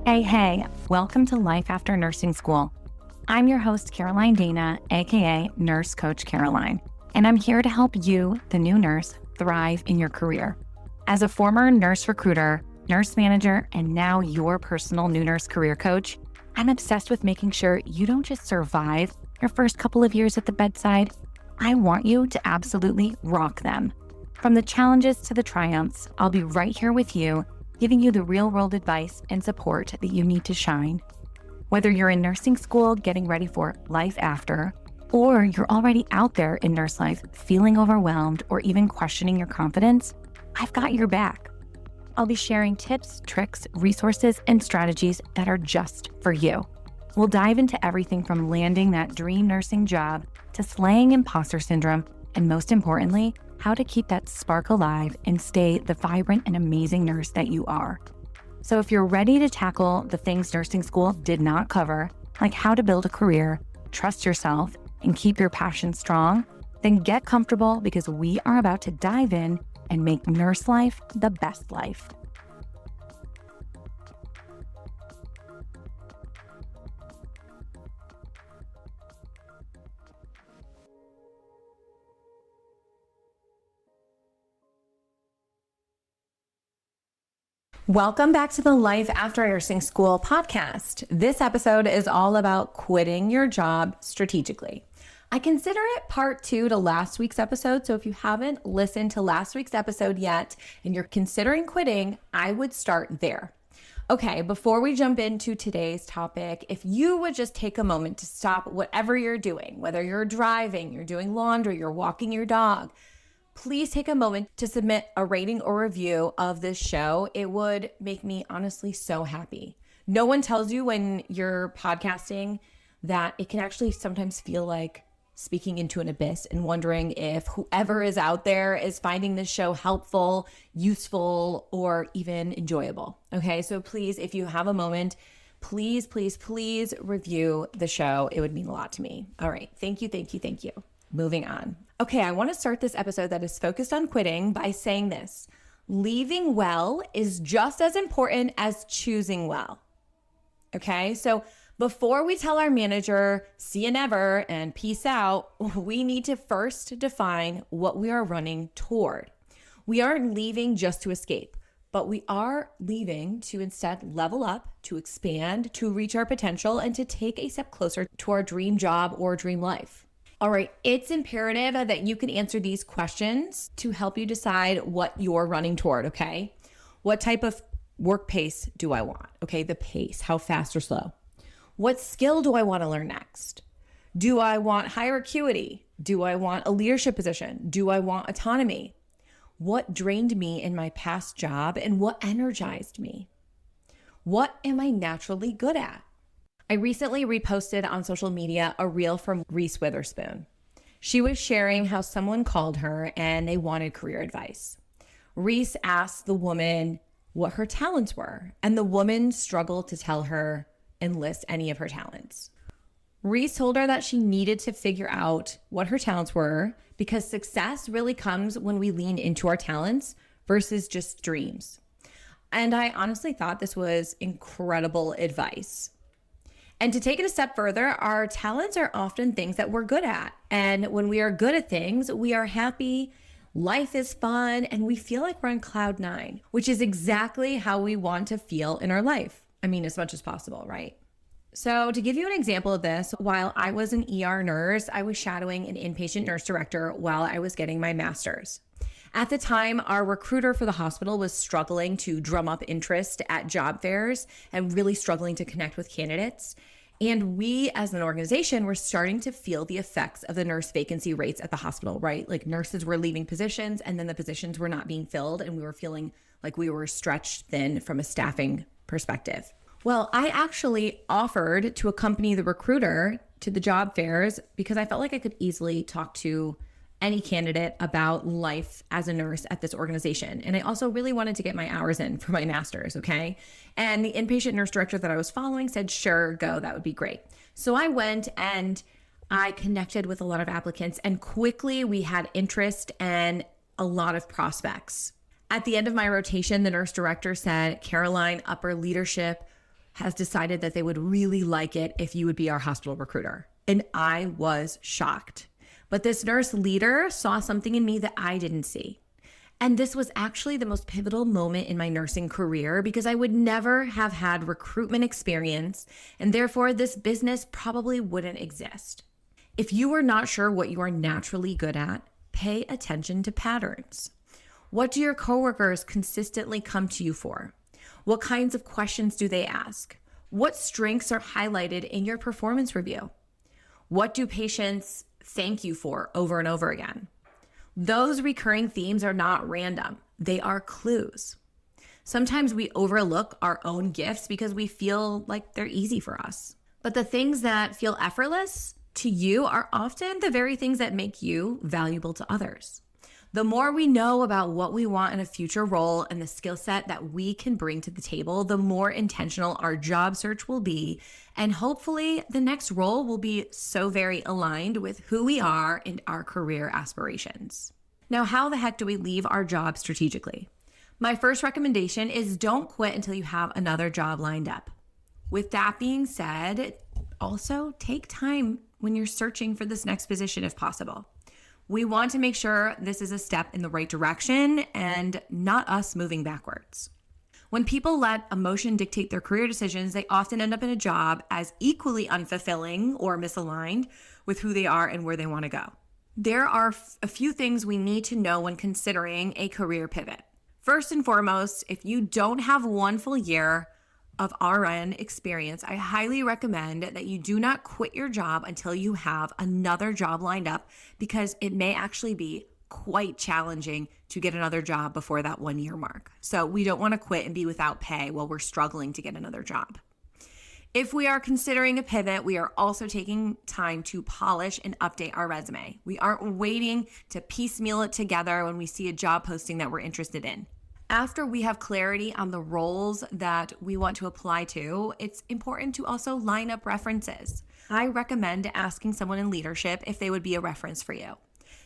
Hey, welcome to Life After Nursing School. I'm your host, Caroline Dana, aka Nurse Coach Caroline, and I'm here to help you, the new nurse, thrive in your career. As a former nurse recruiter, nurse manager, and now your personal new nurse career coach, I'm obsessed with making sure you don't just survive your first couple of years at the bedside. I want you to absolutely rock them. From the challenges to the triumphs, I'll be right here with you, giving you the real-world advice and support that you need to shine. Whether you're in nursing school getting ready for life after, or you're already out there in nurse life feeling overwhelmed or even questioning your confidence, I've got your back. I'll be sharing tips, tricks, resources, and strategies that are just for you. We'll dive into everything from landing that dream nursing job to slaying imposter syndrome, and most importantly, how to keep that spark alive and stay the vibrant and amazing nurse that you are. So if you're ready to tackle the things nursing school did not cover, like how to build a career, trust yourself, and keep your passion strong, then get comfortable because we are about to dive in and make nurse life the best life. Welcome back to the Life After Nursing School podcast. This episode is all about quitting your job strategically. I consider it part 2 to last week's episode, so if you haven't listened to last week's episode yet and you're considering quitting, I would start there. Okay, before we jump into today's topic, if you would just take a moment to stop whatever you're doing, whether you're driving, you're doing laundry, you're walking your dog, please take a moment to submit a rating or review of this show. It would make me honestly so happy. No one tells you when you're podcasting that it can actually sometimes feel like speaking into an abyss and wondering if whoever is out there is finding this show helpful, useful, or even enjoyable. Okay, so please, if you have a moment, please review the show. It would mean a lot to me. All right, thank you. Moving on. Okay, I want to start this episode that is focused on quitting by saying this. Leaving well is just as important as choosing well. Okay, so before we tell our manager, see you never and peace out, we need to first define what we are running toward. We aren't leaving just to escape, but we are leaving to instead level up, to expand, to reach our potential, and to take a step closer to our dream job or dream life. All right, it's imperative that you can answer these questions to help you decide what you're running toward, okay? What type of work pace do I want? Okay, the pace, how fast or slow? What skill do I want to learn next? Do I want higher acuity? Do I want a leadership position? Do I want autonomy? What drained me in my past job and what energized me? What am I naturally good at? I recently reposted on social media a reel from Reese Witherspoon. She was sharing how someone called her and they wanted career advice. Reese asked the woman what her talents were, and the woman struggled to tell her and list any of her talents. Reese told her that she needed to figure out what her talents were because success really comes when we lean into our talents versus just dreams. And I honestly thought this was incredible advice. And to take it a step further, our talents are often things that we're good at. And when we are good at things, we are happy, life is fun, and we feel like we're on cloud 9, which is exactly how we want to feel in our life. I mean, as much as possible, right? So to give you an example of this, while I was an ER nurse, I was shadowing an inpatient nurse director while I was getting my master's. At the time, our recruiter for the hospital was struggling to drum up interest at job fairs and really struggling to connect with candidates. And we as an organization were starting to feel the effects of the nurse vacancy rates at the hospital, right? Like nurses were leaving positions and then the positions were not being filled and we were feeling like we were stretched thin from a staffing perspective. Well, I actually offered to accompany the recruiter to the job fairs because I felt like I could easily talk to any candidate about life as a nurse at this organization. And I also really wanted to get my hours in for my master's, okay? And the inpatient nurse director that I was following said, sure, go, that would be great. So I went and I connected with a lot of applicants and quickly we had interest and a lot of prospects. At the end of my rotation, the nurse director said, Caroline, upper leadership has decided that they would really like it if you would be our hospital recruiter. And I was shocked. But this nurse leader saw something in me that I didn't see. And this was actually the most pivotal moment in my nursing career because I would never have had recruitment experience, and therefore this business probably wouldn't exist. If you are not sure what you are naturally good at, pay attention to patterns. What do your coworkers consistently come to you for? What kinds of questions do they ask? What strengths are highlighted in your performance review? What do patients thank you for over and over again? Those recurring themes are not random. They are clues. Sometimes we overlook our own gifts because we feel like they're easy for us. But the things that feel effortless to you are often the very things that make you valuable to others. The more we know about what we want in a future role and the skill set that we can bring to the table, the more intentional our job search will be. And hopefully the next role will be so very aligned with who we are and our career aspirations. Now, how the heck do we leave our job strategically? My first recommendation is don't quit until you have another job lined up. With that being said, also take time when you're searching for this next position if possible. We want to make sure this is a step in the right direction and not us moving backwards. When people let emotion dictate their career decisions, they often end up in a job as equally unfulfilling or misaligned with who they are and where they want to go. There are a few things we need to know when considering a career pivot. First and foremost, if you don't have 1 full year of RN experience, I highly recommend that you do not quit your job until you have another job lined up because it may actually be quite challenging to get another job before that 1 year mark. So we don't want to quit and be without pay while we're struggling to get another job. If we are considering a pivot, we are also taking time to polish and update our resume. We aren't waiting to piecemeal it together when we see a job posting that we're interested in. After we have clarity on the roles that we want to apply to, it's important to also line up references. I recommend asking someone in leadership if they would be a reference for you.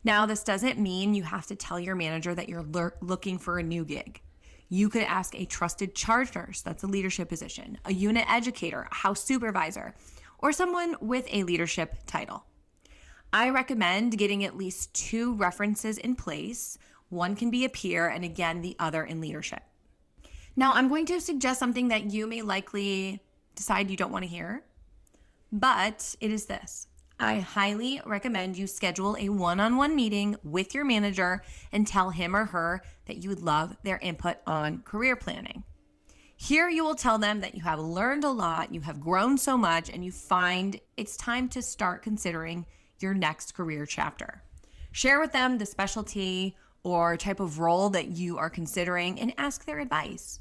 Now, this doesn't mean you have to tell your manager that you're looking for a new gig. You could ask a trusted charge nurse, that's a leadership position, a unit educator, a house supervisor, or someone with a leadership title. I recommend getting at least 2 references in place. One can be a peer, and again, the other in leadership. Now, I'm going to suggest something that you may likely decide you don't want to hear, but it is this. I highly recommend you schedule a one-on-one meeting with your manager and tell him or her that you would love their input on career planning. Here you will tell them that you have learned a lot, you have grown so much, and you find it's time to start considering your next career chapter. Share with them the specialty or type of role that you are considering and ask their advice.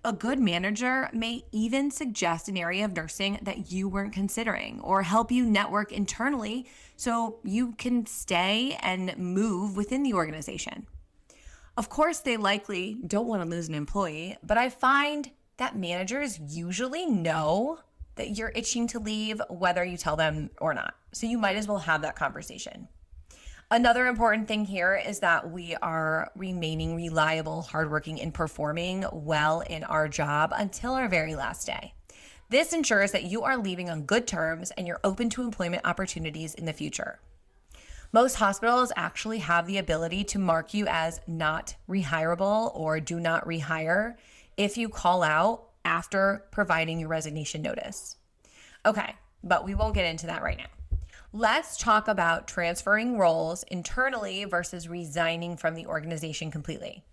A good manager may even suggest an area of nursing that you weren't considering or help you network internally so you can stay and move within the organization. Of course, they likely don't want to lose an employee, but I find that managers usually know that you're itching to leave whether you tell them or not. So you might as well have that conversation. Another important thing here is that we are remaining reliable, hardworking, and performing well in our job until our very last day. This ensures that you are leaving on good terms and you're open to employment opportunities in the future. Most hospitals actually have the ability to mark you as not rehireable or do not rehire if you call out after providing your resignation notice. Okay, but we won't get into that right now. Let's talk about transferring roles internally versus resigning from the organization completely.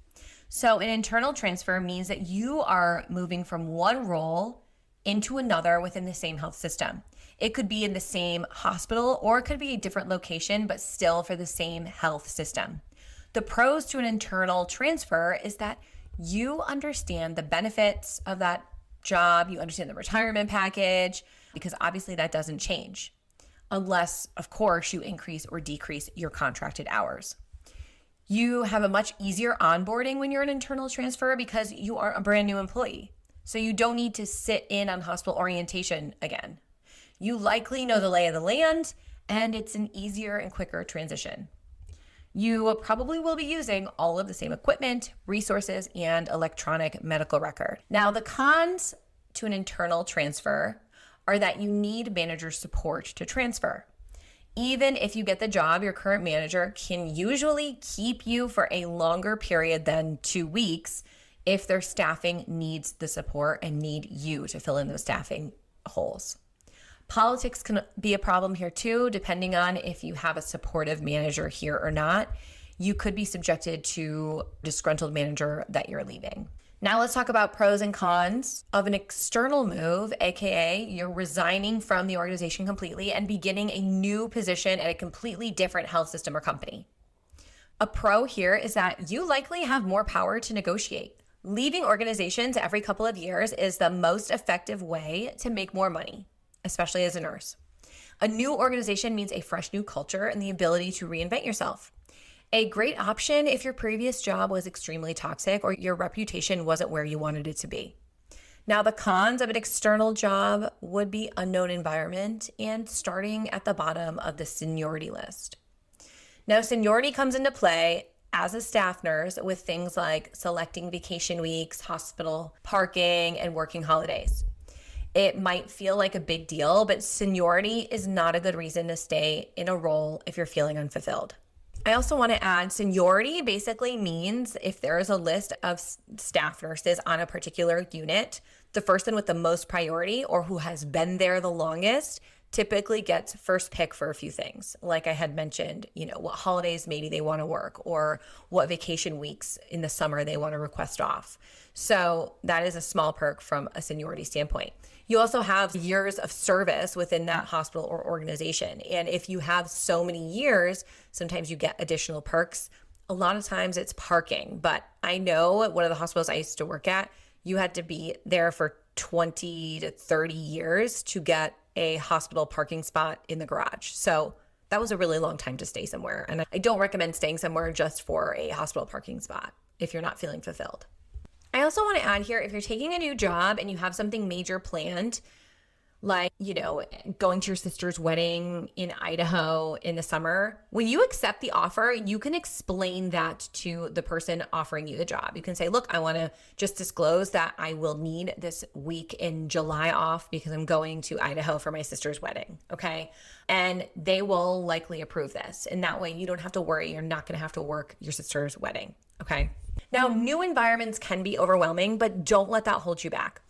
So an internal transfer means that you are moving from one role into another within the same health system. It could be in the same hospital or it could be a different location, but still for the same health system. The pros to an internal transfer is that you understand the benefits of that job, you understand the retirement package, because obviously that doesn't change. Unless, of course, you increase or decrease your contracted hours. You have a much easier onboarding when you're an internal transfer because you are a brand new employee. So you don't need to sit in on hospital orientation again. You likely know the lay of the land, and it's an easier and quicker transition. You probably will be using all of the same equipment, resources, and electronic medical record. Now, the cons to an internal transfer are that you need manager support to transfer. Even if you get the job, your current manager can usually keep you for a longer period than 2 weeks if their staffing needs the support and need you to fill in those staffing holes. Politics can be a problem here too, depending on if you have a supportive manager here or not. You could be subjected to disgruntled manager that you're leaving. Now let's talk about pros and cons of an external move, aka you're resigning from the organization completely and beginning a new position at a completely different health system or company. A pro here is that you likely have more power to negotiate. Leaving organizations every couple of years is the most effective way to make more money, especially as a nurse. A new organization means a fresh new culture and the ability to reinvent yourself. A great option if your previous job was extremely toxic or your reputation wasn't where you wanted it to be. Now, the cons of an external job would be unknown environment and starting at the bottom of the seniority list. Now, seniority comes into play as a staff nurse with things like selecting vacation weeks, hospital parking, and working holidays. It might feel like a big deal, but seniority is not a good reason to stay in a role if you're feeling unfulfilled. I also want to add seniority basically means if there is a list of staff nurses on a particular unit, the person with the most priority or who has been there the longest typically gets first pick for a few things. Like I had mentioned, what holidays maybe they want to work or what vacation weeks in the summer they want to request off. So that is a small perk from a seniority standpoint. You also have years of service within that hospital or organization. And if you have so many years, sometimes you get additional perks. A lot of times it's parking, but I know at one of the hospitals I used to work at, you had to be there for 20 to 30 years to get a hospital parking spot in the garage. So that was a really long time to stay somewhere. And I don't recommend staying somewhere just for a hospital parking spot if you're not feeling fulfilled. I also want to add here, if you're taking a new job and you have something major planned, like, going to your sister's wedding in Idaho in the summer, when you accept the offer, you can explain that to the person offering you the job. You can say, look, I want to just disclose that I will need this week in July off because I'm going to Idaho for my sister's wedding. Okay. And they will likely approve this. And that way you don't have to worry. You're not going to have to work your sister's wedding. Okay. Now, new environments can be overwhelming, but don't let that hold you back.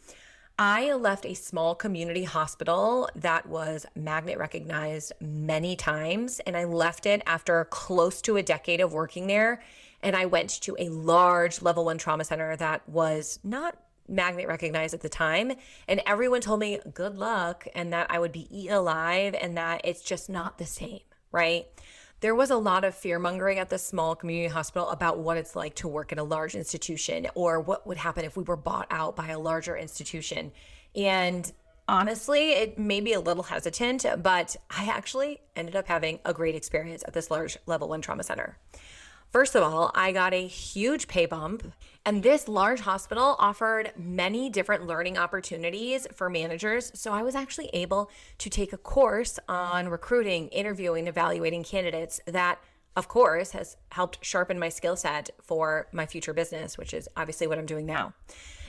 I left a small community hospital that was magnet recognized many times, and I left it after close to a decade of working there, and I went to a large level 1 trauma center that was not magnet recognized at the time, and everyone told me good luck and that I would be eaten alive and that it's just not the same, right? There was a lot of fear mongering at the small community hospital about what it's like to work at a large institution or what would happen if we were bought out by a larger institution. And honestly, it may be a little hesitant, but I actually ended up having a great experience at this large level 1 trauma center. First of all, I got a huge pay bump, and this large hospital offered many different learning opportunities for managers. So I was actually able to take a course on recruiting, interviewing, evaluating candidates that, of course, has helped sharpen my skill set for my future business, which is obviously what I'm doing now.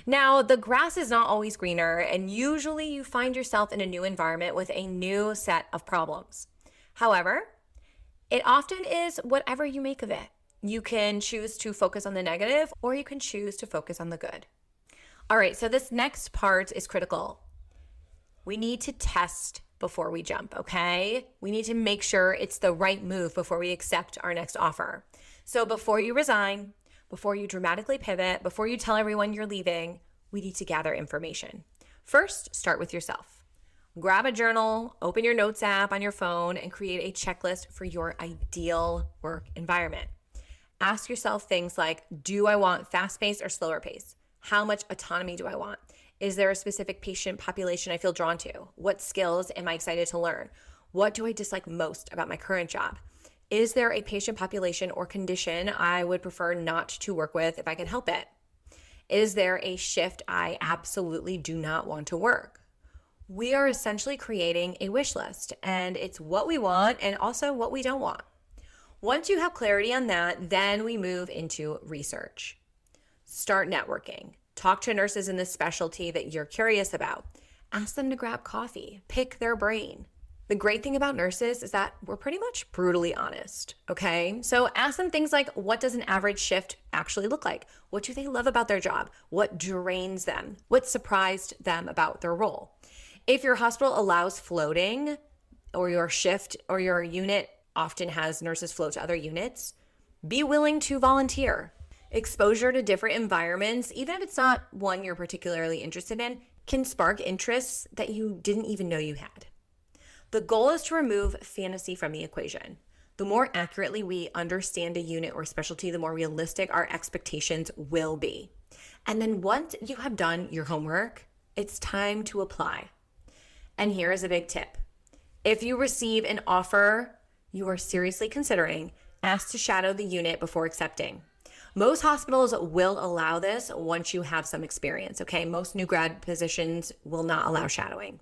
Now, the grass is not always greener, and usually you find yourself in a new environment with a new set of problems. However, it often is whatever you make of it. You can choose to focus on the negative or you can choose to focus on the good. All right, so this next part is critical. We need to test before we jump, okay? We need to make sure it's the right move before we accept our next offer. So before you resign, before you dramatically pivot, before you tell everyone you're leaving, we need to gather information. First, start with yourself. Grab a journal, open your notes app on your phone, and create a checklist for your ideal work environment. Ask yourself things like, do I want fast-paced or slower pace? How much autonomy do I want? Is there a specific patient population I feel drawn to? What skills am I excited to learn? What do I dislike most about my current job? Is there a patient population or condition I would prefer not to work with if I can help it? Is there a shift I absolutely do not want to work? We are essentially creating a wish list, and it's what we want and also what we don't want. Once you have clarity on that, then we move into research. Start networking. Talk to nurses in the specialty that you're curious about. Ask them to grab coffee. Pick their brain. The great thing about nurses is that we're pretty much brutally honest, okay? So ask them things like, what does an average shift actually look like? What do they love about their job? What drains them? What surprised them about their role? If your hospital allows floating, or your shift or your unit often has nurses float to other units, be willing to volunteer. Exposure to different environments, even if it's not one you're particularly interested in, can spark interests that you didn't even know you had. The goal is to remove fantasy from the equation. The more accurately we understand a unit or specialty, the more realistic our expectations will be. And then once you have done your homework, it's time to apply. And here is a big tip. If you receive an offer you are seriously considering, ask to shadow the unit before accepting. Most hospitals will allow this once you have some experience, okay? Most new grad positions will not allow shadowing.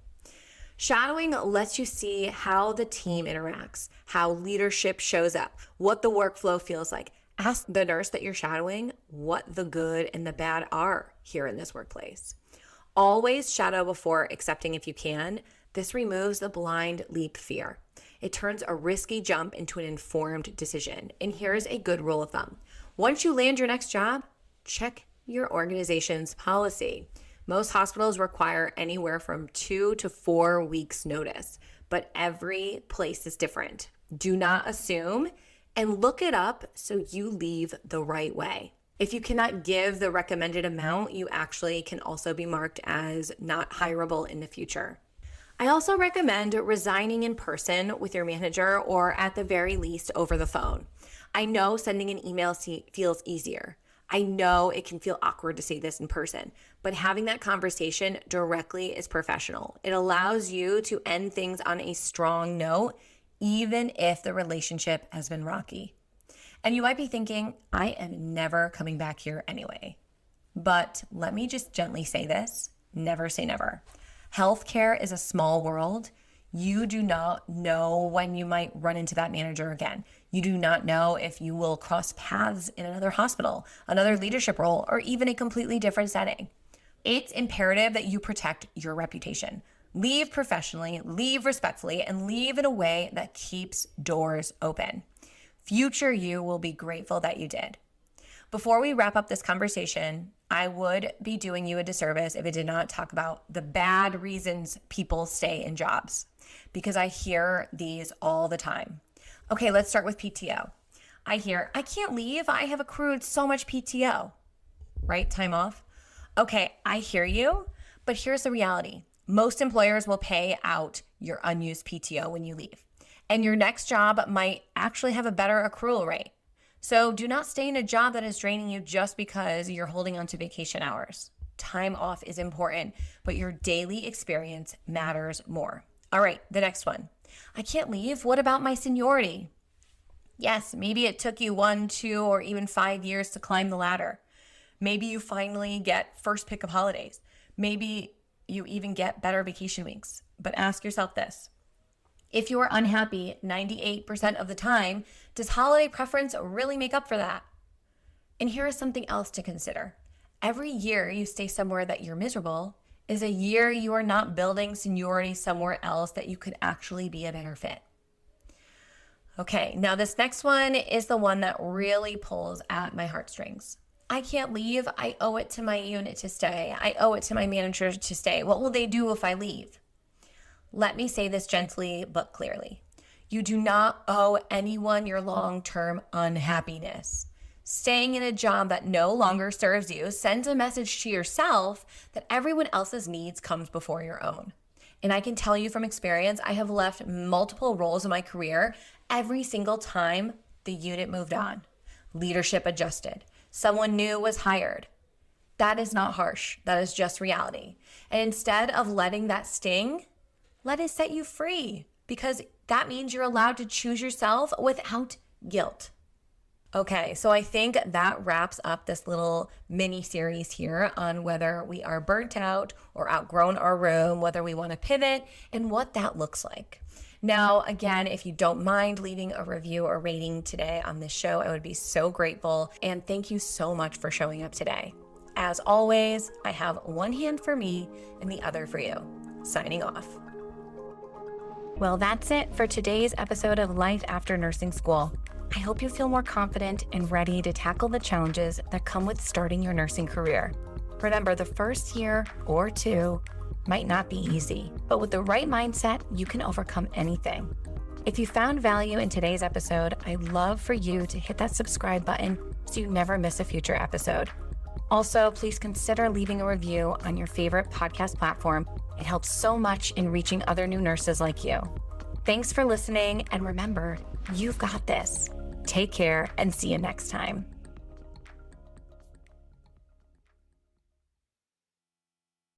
Shadowing lets you see how the team interacts, how leadership shows up, what the workflow feels like. Ask the nurse that you're shadowing what the good and the bad are here in this workplace. Always shadow before accepting if you can. This removes the blind leap fear. It turns a risky jump into an informed decision. And here's a good rule of thumb. Once you land your next job, check your organization's policy. Most hospitals require anywhere from 2 to 4 weeks notice, but every place is different. Do not assume and look it up so you leave the right way. If you cannot give the recommended amount, you actually can also be marked as not hireable in the future. I also recommend resigning in person with your manager or at the very least over the phone. I know sending an email feels easier. I know it can feel awkward to say this in person, but having that conversation directly is professional. It allows you to end things on a strong note, even if the relationship has been rocky. And you might be thinking, I am never coming back here anyway. But let me just gently say this, never say never. Healthcare is a small world. You do not know when you might run into that manager again. You do not know if you will cross paths in another hospital, another leadership role, or even a completely different setting. It's imperative that you protect your reputation. Leave professionally, leave respectfully, and leave in a way that keeps doors open. Future you will be grateful that you did. Before we wrap up this conversation, I would be doing you a disservice if I did not talk about the bad reasons people stay in jobs, because I hear these all the time. Okay, let's start with PTO. I hear, I can't leave. I have accrued so much PTO, right? Time off. Okay, I hear you, but here's the reality. Most employers will pay out your unused PTO when you leave, and your next job might actually have a better accrual rate. So do not stay in a job that is draining you just because you're holding on to vacation hours. Time off is important, but your daily experience matters more. All right, the next one. I can't leave. What about my seniority? Yes, maybe it took you 1, 2, or even 5 years to climb the ladder. Maybe you finally get first pick of holidays. Maybe you even get better vacation weeks. But ask yourself this. If you are unhappy 98% of the time, does holiday preference really make up for that? And here is something else to consider. Every year you stay somewhere that you're miserable is a year you are not building seniority somewhere else that you could actually be a better fit. Okay, now this next one is the one that really pulls at my heartstrings. I can't leave. I owe it to my unit to stay. I owe it to my manager to stay. What will they do if I leave? Let me say this gently but clearly. You do not owe anyone your long-term unhappiness. Staying in a job that no longer serves you sends a message to yourself that everyone else's needs comes before your own. And I can tell you from experience, I have left multiple roles in my career every single time the unit moved on. Leadership adjusted. Someone new was hired. That is not harsh. That is just reality. And instead of letting that sting, let it set you free, because that means you're allowed to choose yourself without guilt. Okay, so I think that wraps up this little mini series here on whether we are burnt out or outgrown our room, whether we want to pivot, and what that looks like. Now, again, if you don't mind leaving a review or rating today on this show, I would be so grateful. And thank you so much for showing up today. As always, I have one hand for me and the other for you. Signing off. Well, that's it for today's episode of Life After Nursing School. I hope you feel more confident and ready to tackle the challenges that come with starting your nursing career. Remember, the first year or two might not be easy, but with the right mindset, you can overcome anything. If you found value in today's episode, I'd love for you to hit that subscribe button so you never miss a future episode. Also, please consider leaving a review on your favorite podcast platform. It helps so much in reaching other new nurses like you. Thanks for listening, and remember, you've got this. Take care and see you next time.